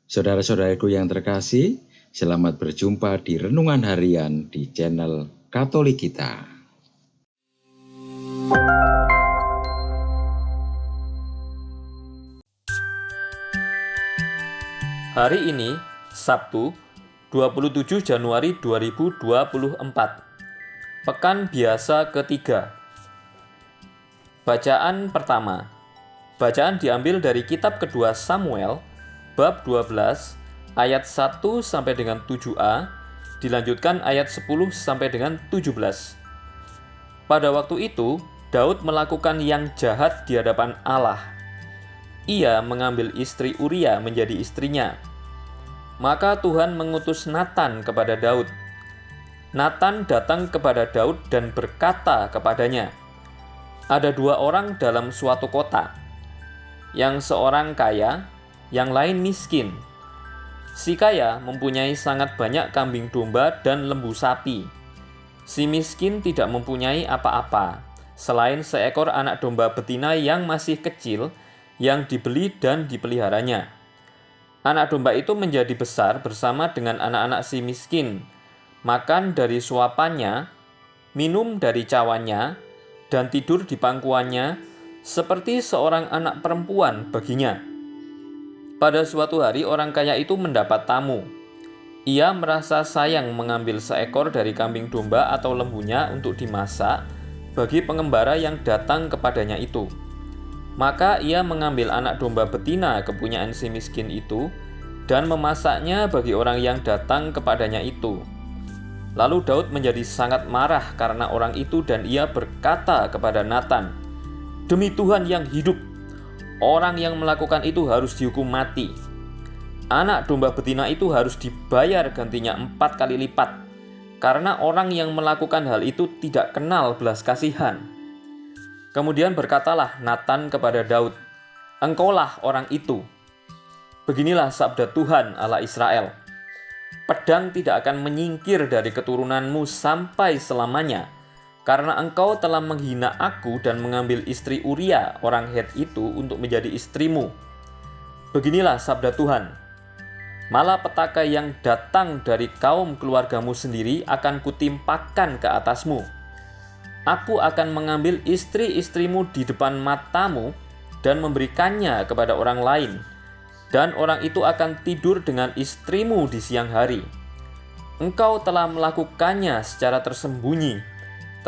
Saudara-saudaraku yang terkasih, selamat berjumpa di Renungan Harian di channel Katolik kita. Hari ini, Sabtu, 27 Januari 2024. Pekan biasa ketiga. Bacaan pertama. Bacaan diambil dari kitab kedua Samuel, bab 12, ayat 1 sampai dengan 7a, dilanjutkan ayat 10 sampai dengan 17. Pada waktu itu, Daud melakukan yang jahat di hadapan Allah. Ia mengambil istri Uria menjadi istrinya. Maka Tuhan mengutus Natan kepada Daud. Natan datang kepada Daud dan berkata kepadanya, "Ada dua orang dalam suatu kota, yang seorang kaya, yang lain miskin. Si kaya mempunyai sangat banyak kambing domba dan lembu sapi. Si miskin tidak mempunyai apa-apa, selain seekor anak domba betina yang masih kecil, yang dibeli dan dipeliharanya. Anak domba itu menjadi besar bersama dengan anak-anak si miskin, makan dari suapannya, minum dari cawannya, dan tidur di pangkuannya, seperti seorang anak perempuan baginya. Pada suatu hari orang kaya itu mendapat tamu. Ia merasa sayang mengambil seekor dari kambing domba atau lembunya untuk dimasak bagi pengembara yang datang kepadanya itu. Maka ia mengambil anak domba betina kepunyaan si miskin itu dan memasaknya bagi orang yang datang kepadanya itu. Lalu Daud menjadi sangat marah karena orang itu dan ia berkata kepada Natan, 'Demi Tuhan yang hidup, orang yang melakukan itu harus dihukum mati. Anak domba betina itu harus dibayar gantinya 4 kali lipat, karena orang yang melakukan hal itu tidak kenal belas kasihan.' Kemudian berkatalah Natan kepada Daud, 'Engkaulah orang itu. Beginilah sabda Tuhan Allah Israel, pedang tidak akan menyingkir dari keturunanmu sampai selamanya, karena engkau telah menghina aku dan mengambil istri Uria orang Het itu untuk menjadi istrimu. Beginilah sabda Tuhan, malapetaka yang datang dari kaum keluargamu sendiri akan kutimpakan ke atasmu. Aku akan mengambil istri-istrimu di depan matamu dan memberikannya kepada orang lain, dan orang itu akan tidur dengan istrimu di siang hari. Engkau telah melakukannya secara tersembunyi,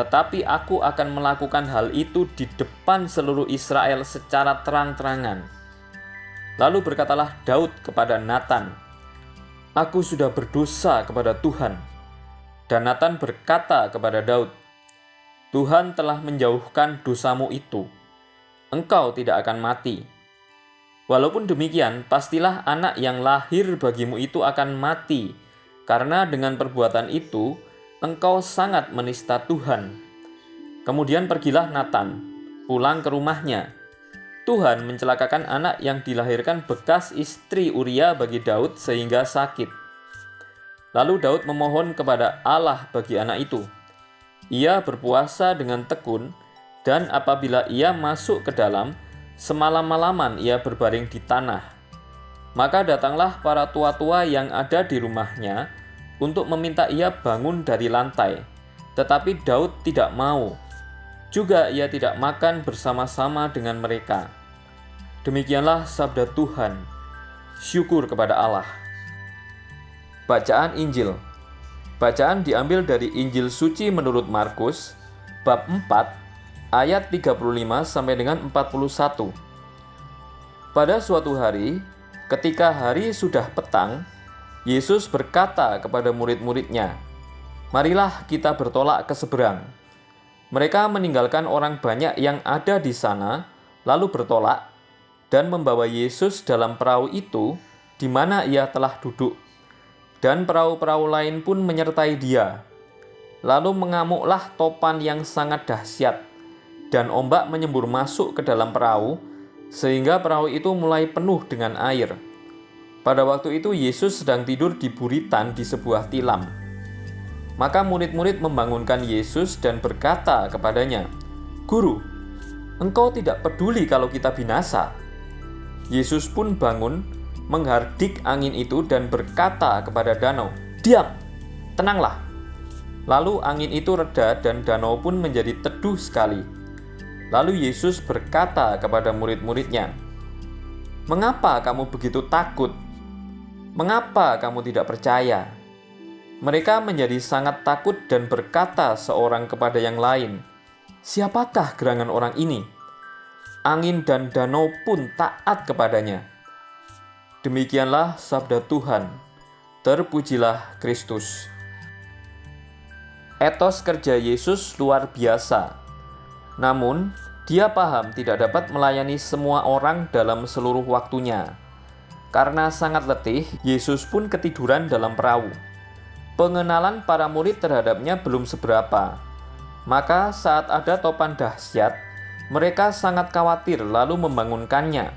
tetapi aku akan melakukan hal itu di depan seluruh Israel secara terang-terangan.' Lalu berkatalah Daud kepada Natan, 'Aku sudah berdosa kepada Tuhan.' Dan Natan berkata kepada Daud, 'Tuhan telah menjauhkan dosamu itu. Engkau tidak akan mati. Walaupun demikian, pastilah anak yang lahir bagimu itu akan mati, karena dengan perbuatan itu engkau sangat menista Tuhan.' Kemudian pergilah Natan pulang ke rumahnya. Tuhan mencelakakan anak yang dilahirkan bekas istri Uria bagi Daud sehingga sakit. Lalu Daud memohon kepada Allah bagi anak itu. Ia berpuasa dengan tekun, dan apabila ia masuk ke dalam, semalam-malaman ia berbaring di tanah. Maka datanglah para tua-tua yang ada di rumahnya untuk meminta ia bangun dari lantai. Tetapi Daud tidak mau. Juga ia tidak makan bersama-sama dengan mereka. Demikianlah sabda Tuhan. Syukur kepada Allah. Bacaan Injil. Bacaan diambil dari Injil Suci menurut Markus, bab 4, ayat 35 sampai dengan 41. Pada suatu hari, ketika hari sudah petang, Yesus berkata kepada murid-muridnya, "Marilah kita bertolak ke seberang." Mereka meninggalkan orang banyak yang ada di sana, lalu bertolak dan membawa Yesus dalam perahu itu di mana ia telah duduk. Dan perahu-perahu lain pun menyertai dia. Lalu mengamuklah topan yang sangat dahsyat, dan ombak menyembur masuk ke dalam perahu, sehingga perahu itu mulai penuh dengan air. Pada waktu itu Yesus sedang tidur di buritan di sebuah tilam. Maka murid-murid membangunkan Yesus dan berkata kepadanya, "Guru, engkau tidak peduli kalau kita binasa." Yesus pun bangun, menghardik angin itu dan berkata kepada danau, "Diam, tenanglah." Lalu angin itu reda dan danau pun menjadi teduh sekali. Lalu Yesus berkata kepada murid-muridnya, "Mengapa kamu begitu takut? Mengapa kamu tidak percaya?" Mereka menjadi sangat takut dan berkata seorang kepada yang lain, "Siapakah gerangan orang ini? Angin dan danau pun taat kepadanya." Demikianlah sabda Tuhan. Terpujilah Kristus. Etos kerja Yesus luar biasa. Namun, dia paham tidak dapat melayani semua orang dalam seluruh waktunya. Karena sangat letih, Yesus pun ketiduran dalam perahu. Pengenalan para murid terhadapnya belum seberapa. Maka saat ada topan dahsyat, mereka sangat khawatir lalu membangunkannya.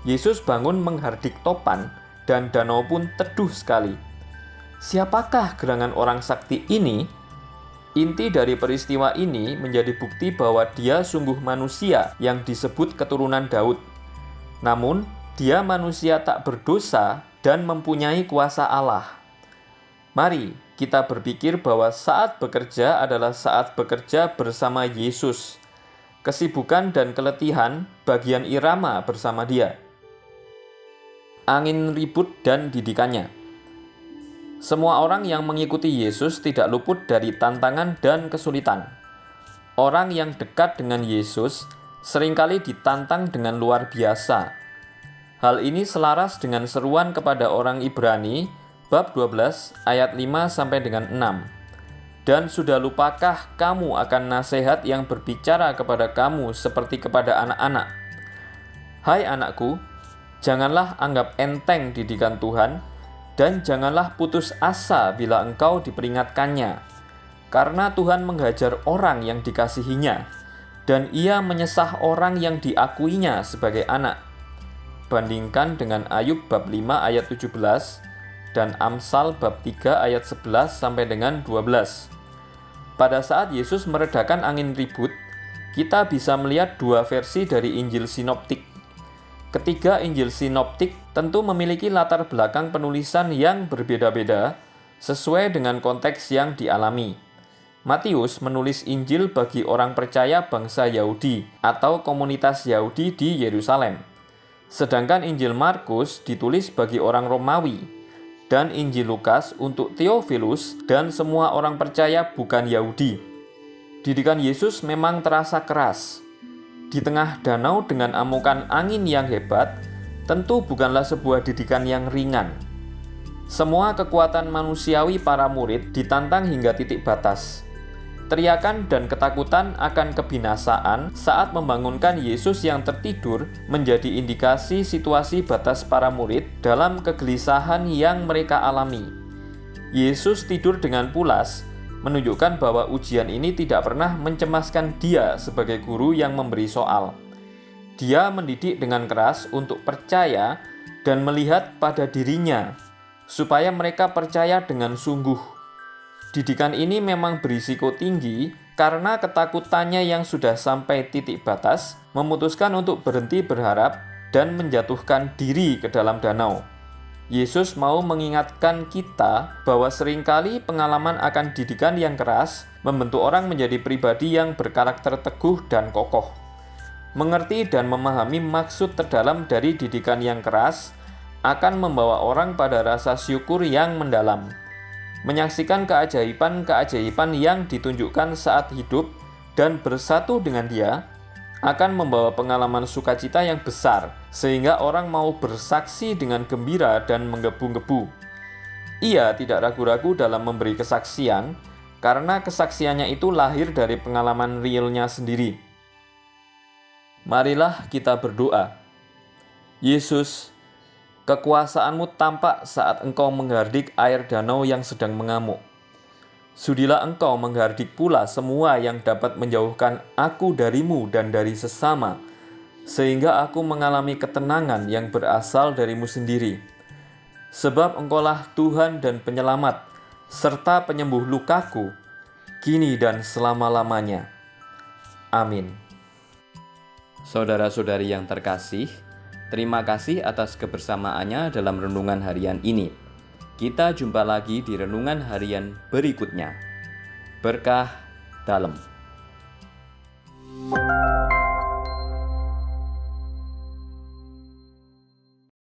Yesus bangun menghardik topan dan danau pun teduh sekali. Siapakah gerangan orang sakti ini? Inti dari peristiwa ini menjadi bukti bahwa dia sungguh manusia yang disebut keturunan Daud. Namun, dia manusia tak berdosa dan mempunyai kuasa Allah. Mari kita berpikir bahwa saat bekerja adalah saat bekerja bersama Yesus. Kesibukan dan keletihan bagian irama bersama dia. Angin ribut dan didikannya. Semua orang yang mengikuti Yesus tidak luput dari tantangan dan kesulitan. Orang yang dekat dengan Yesus seringkali ditantang dengan luar biasa. Hal ini selaras dengan seruan kepada orang Ibrani bab 12 ayat 5 sampai dengan 6. Dan sudah lupakah kamu akan nasihat yang berbicara kepada kamu seperti kepada anak-anak? Hai anakku, janganlah anggap enteng didikan Tuhan, dan janganlah putus asa bila engkau diperingatkannya. Karena Tuhan menghajar orang yang dikasihinya, dan ia menyesah orang yang diakuinya sebagai anak. Bandingkan dengan Ayub bab 5 ayat 17, dan Amsal bab 3 ayat 11 sampai dengan 12. Pada saat Yesus meredakan angin ribut, kita bisa melihat dua versi dari Injil Sinoptik. Ketiga Injil Sinoptik tentu memiliki latar belakang penulisan yang berbeda-beda sesuai dengan konteks yang dialami. Matius menulis Injil bagi orang percaya bangsa Yahudi atau komunitas Yahudi di Yerusalem. Sedangkan Injil Markus ditulis bagi orang Romawi, dan Injil Lukas untuk Theophilus dan semua orang percaya bukan Yahudi. Didikan Yesus memang terasa keras. Di tengah danau dengan amukan angin yang hebat, tentu bukanlah sebuah didikan yang ringan. Semua kekuatan manusiawi para murid ditantang hingga titik batas. Teriakan dan ketakutan akan kebinasaan saat membangunkan Yesus yang tertidur menjadi indikasi situasi batas para murid dalam kegelisahan yang mereka alami. Yesus tidur dengan pulas, menunjukkan bahwa ujian ini tidak pernah mencemaskan dia sebagai guru yang memberi soal. Dia mendidik dengan keras untuk percaya dan melihat pada dirinya, supaya mereka percaya dengan sungguh. Didikan ini memang berisiko tinggi karena ketakutannya yang sudah sampai titik batas memutuskan untuk berhenti berharap dan menjatuhkan diri ke dalam danau. Yesus mau mengingatkan kita bahwa seringkali pengalaman akan didikan yang keras membentuk orang menjadi pribadi yang berkarakter teguh dan kokoh. Mengerti dan memahami maksud terdalam dari didikan yang keras akan membawa orang pada rasa syukur yang mendalam. Menyaksikan keajaiban-keajaiban yang ditunjukkan saat hidup dan bersatu dengan dia akan membawa pengalaman sukacita yang besar sehingga orang mau bersaksi dengan gembira dan menggebu-gebu. Ia tidak ragu-ragu dalam memberi kesaksian karena kesaksiannya itu lahir dari pengalaman realnya sendiri. Marilah kita berdoa. Yesus, kekuasaanmu tampak saat engkau menghardik air danau yang sedang mengamuk. Sudilah engkau menghardik pula semua yang dapat menjauhkan aku darimu dan dari sesama, sehingga aku mengalami ketenangan yang berasal darimu sendiri. Sebab engkaulah Tuhan dan penyelamat, serta penyembuh lukaku, kini dan selama-lamanya. Amin. Saudara-saudari yang terkasih, Terima kasih atas kebersamaannya dalam renungan harian ini. Kita jumpa lagi di renungan harian berikutnya. Berkah dalam.